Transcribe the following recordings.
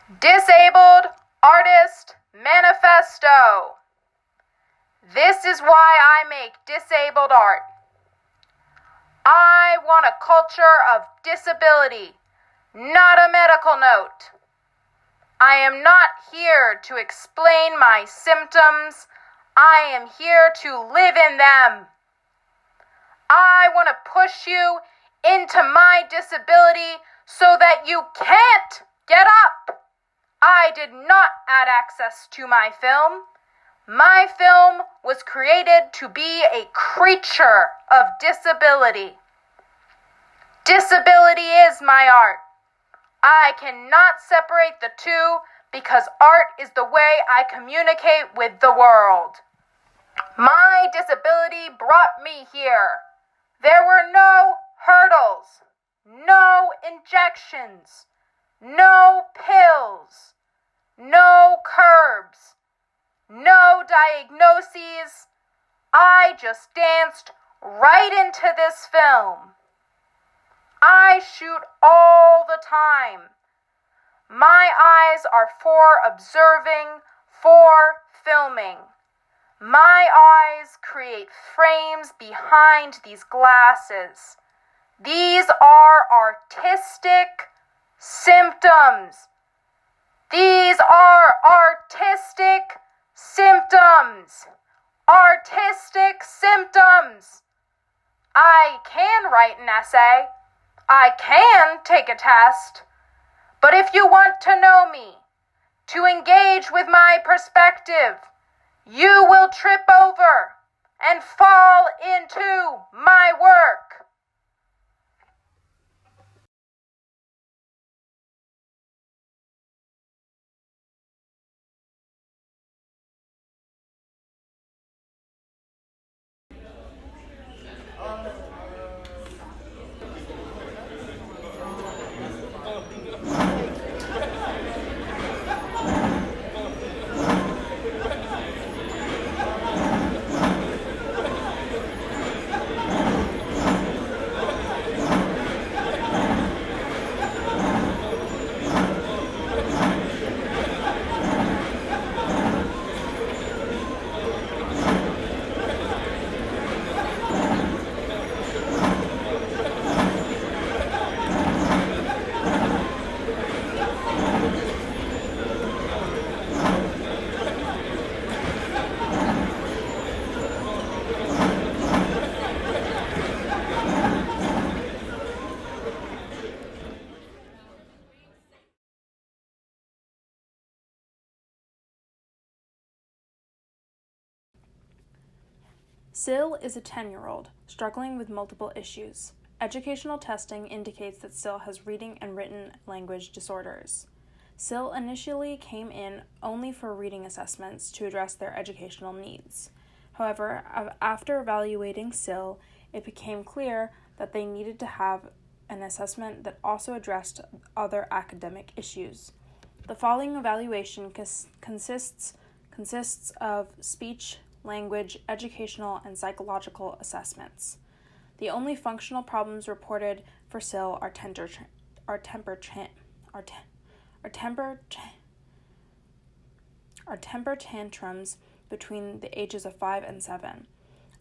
Disabled Artist Manifesto. This is why I make disabled art. I want a culture of disability, not a medical note. I am not here to explain my symptoms. I am here to live in them. I want to push you into my disability so that you can't get up. I did not add access to my film. My film was created to be a creature of disability. Disability is my art. I cannot separate the two because art is the way I communicate with the world. My disability brought me here. There were no hurdles, no injections, no pills, no curbs, no diagnoses. I just danced right into this film. I shoot all the time. My eyes are for observing, for filming. My eyes create frames behind these glasses. These are artistic symptoms. These are artistic symptoms. Artistic symptoms. I can write an essay. I can take a test. But if you want to know me, to engage with my perspective, you will trip over and fall into my work. Syl is a 10-year-old, struggling with multiple issues. Educational testing indicates that Syl has reading and written language disorders. Syl initially came in only for reading assessments to address their educational needs. However, after evaluating Syl, it became clear that they needed to have an assessment that also addressed other academic issues. The following evaluation consists of speech, language, educational, and psychological assessments. The only functional problems reported for Syl are temper tantrums between the ages of 5 and 7.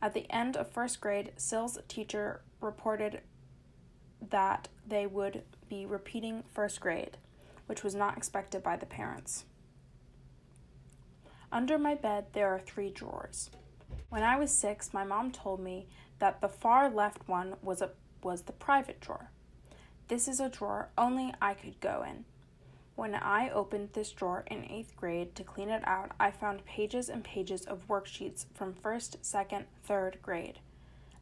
At the end of first grade, Syl's teacher reported that they would be repeating first grade, which was not expected by the parents. Under my bed, there are 3 drawers. When I was 6, my mom told me that the far left one was the private drawer. This is a drawer only I could go in. When I opened this drawer in 8th grade to clean it out, I found pages and pages of worksheets from 1st, 2nd, 3rd grade.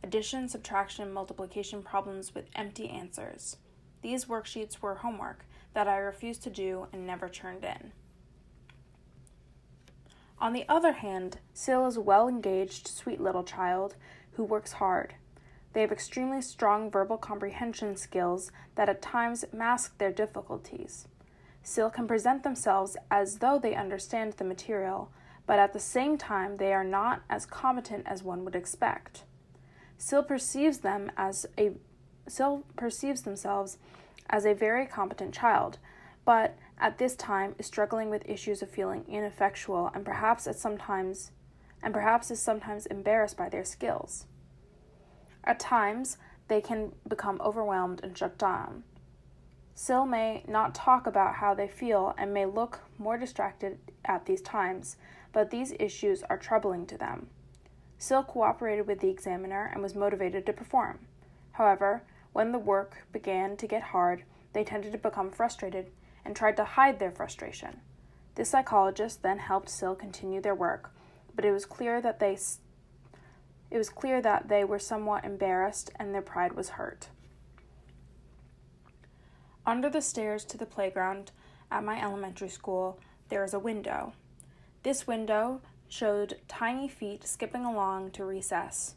Addition, subtraction, multiplication problems with empty answers. These worksheets were homework that I refused to do and never turned in. On the other hand, Syl is a well-engaged, sweet little child who works hard. They have extremely strong verbal comprehension skills that at times mask their difficulties. Syl can present themselves as though they understand the material, but at the same time they are not as competent as one would expect. Syl perceives themselves as a very competent child, but at this time is struggling with issues of feeling ineffectual and perhaps is sometimes embarrassed by their skills. At times, they can become overwhelmed and shut down. Syl may not talk about how they feel and may look more distracted at these times, but these issues are troubling to them. Syl cooperated with the examiner and was motivated to perform. However, when the work began to get hard, they tended to become frustrated and tried to hide their frustration. This psychologist then helped Syl continue their work, but it was clear that they were somewhat embarrassed and their pride was hurt. Under the stairs to the playground at my elementary school, there is a window. This window showed tiny feet skipping along to recess.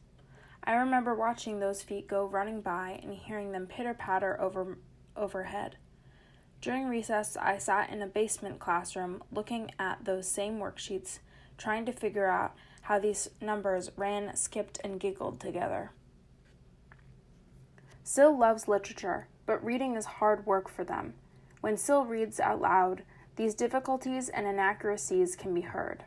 I remember watching those feet go running by and hearing them pitter-patter overhead. During recess, I sat in a basement classroom looking at those same worksheets, trying to figure out how these numbers ran, skipped, and giggled together. Syl loves literature, but reading is hard work for them. When Syl reads out loud, these difficulties and inaccuracies can be heard.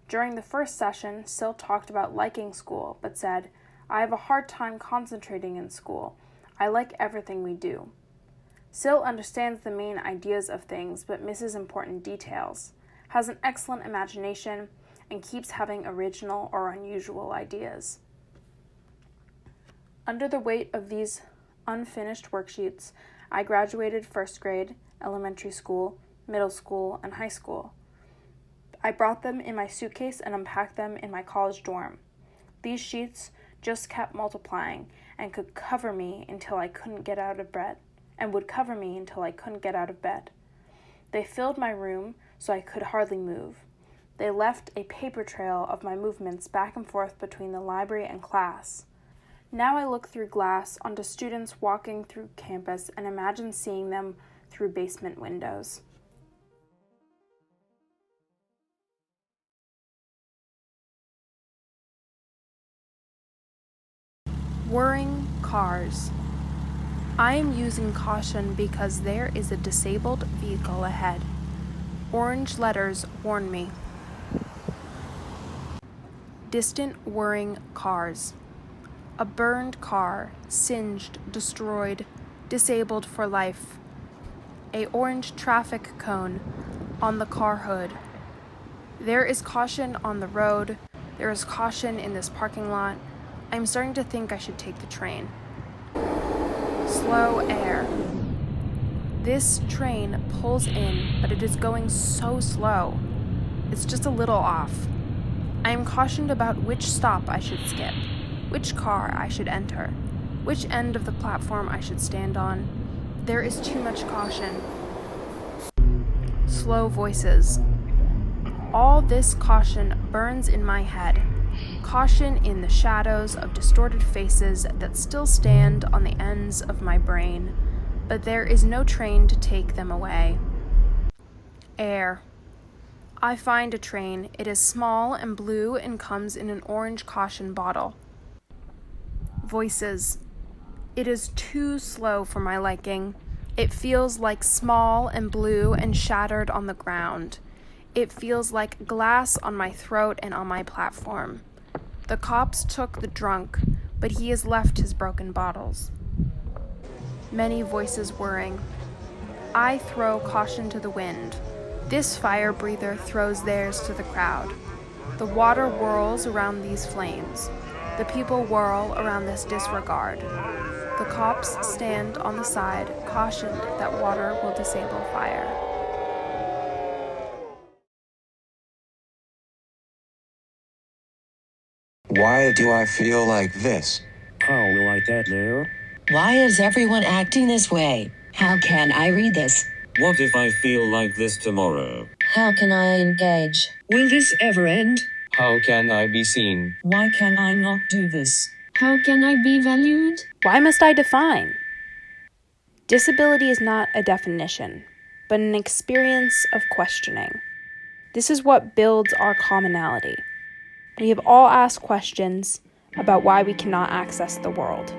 During the first session, Syl talked about liking school, but said, "I have a hard time concentrating in school. I like everything we do." Syl understands the main ideas of things, but misses important details, has an excellent imagination, and keeps having original or unusual ideas. Under the weight of these unfinished worksheets, I graduated first grade, elementary school, middle school, and high school. I brought them in my suitcase and unpacked them in my college dorm. These sheets just kept multiplying and could cover me until I couldn't get out of bed, They filled my room so I could hardly move. They left a paper trail of my movements back and forth between the library and class. Now I look through glass onto students walking through campus and imagine seeing them through basement windows. Whirring cars. I am using caution because there is a disabled vehicle ahead. Orange letters warn me. Distant whirring cars. A burned car, singed, destroyed, disabled for life. A orange traffic cone on the car hood. There is caution on the road. There is caution in this parking lot. I'm starting to think I should take the train. Slow air. This train pulls in, but it is going so slow. It's just a little off. I am cautioned about which stop I should skip, which car I should enter, which end of the platform I should stand on. There is too much caution. Slow voices. All this caution burns in my head. Caution in the shadows of distorted faces that still stand on the ends of my brain, but there is no train to take them away. Air. I find a train. It is small and blue and comes in an orange caution bottle. Voices. It is too slow for my liking. It feels like small and blue and shattered on the ground. It feels like glass on my throat and on my platform. The cops took the drunk, but he has left his broken bottles. Many voices whirring. I throw caution to the wind. This fire breather throws theirs to the crowd. The water whirls around these flames. The people whirl around this disregard. The cops stand on the side, cautioned that water will disable fire. Why do I feel like this? How will I get there? Why is everyone acting this way? How can I read this? What if I feel like this tomorrow? How can I engage? Will this ever end? How can I be seen? Why can I not do this? How can I be valued? Why must I define? Disability is not a definition, but an experience of questioning. This is what builds our commonality. We have all asked questions about why we cannot access the world.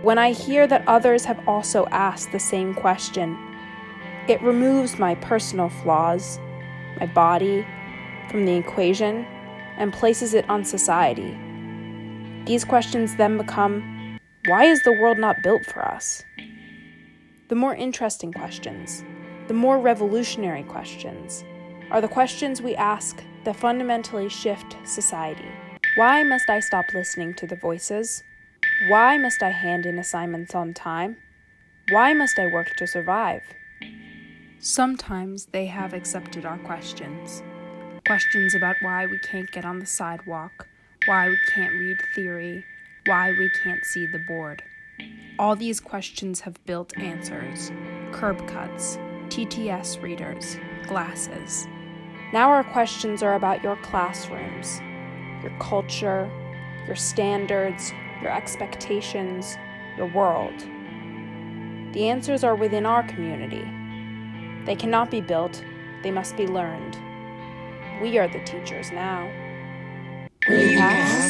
When I hear that others have also asked the same question, It removes my personal flaws, my body, from the equation and places it on society. These questions then become, why is the world not built for us? The more interesting questions, the more revolutionary questions, are the questions we ask that fundamentally shift society. Why must I stop listening to the voices? Why must I hand in assignments on time? Why must I work to survive? Sometimes they have accepted our questions. Questions about why we can't get on the sidewalk, why we can't read theory, why we can't see the board. All these questions have built answers, curb cuts, TTS readers, glasses. Now our questions are about your classrooms, your culture, your standards, your expectations, your world. The answers are within our community. They cannot be built, they must be learned. We are the teachers now. Will you pass?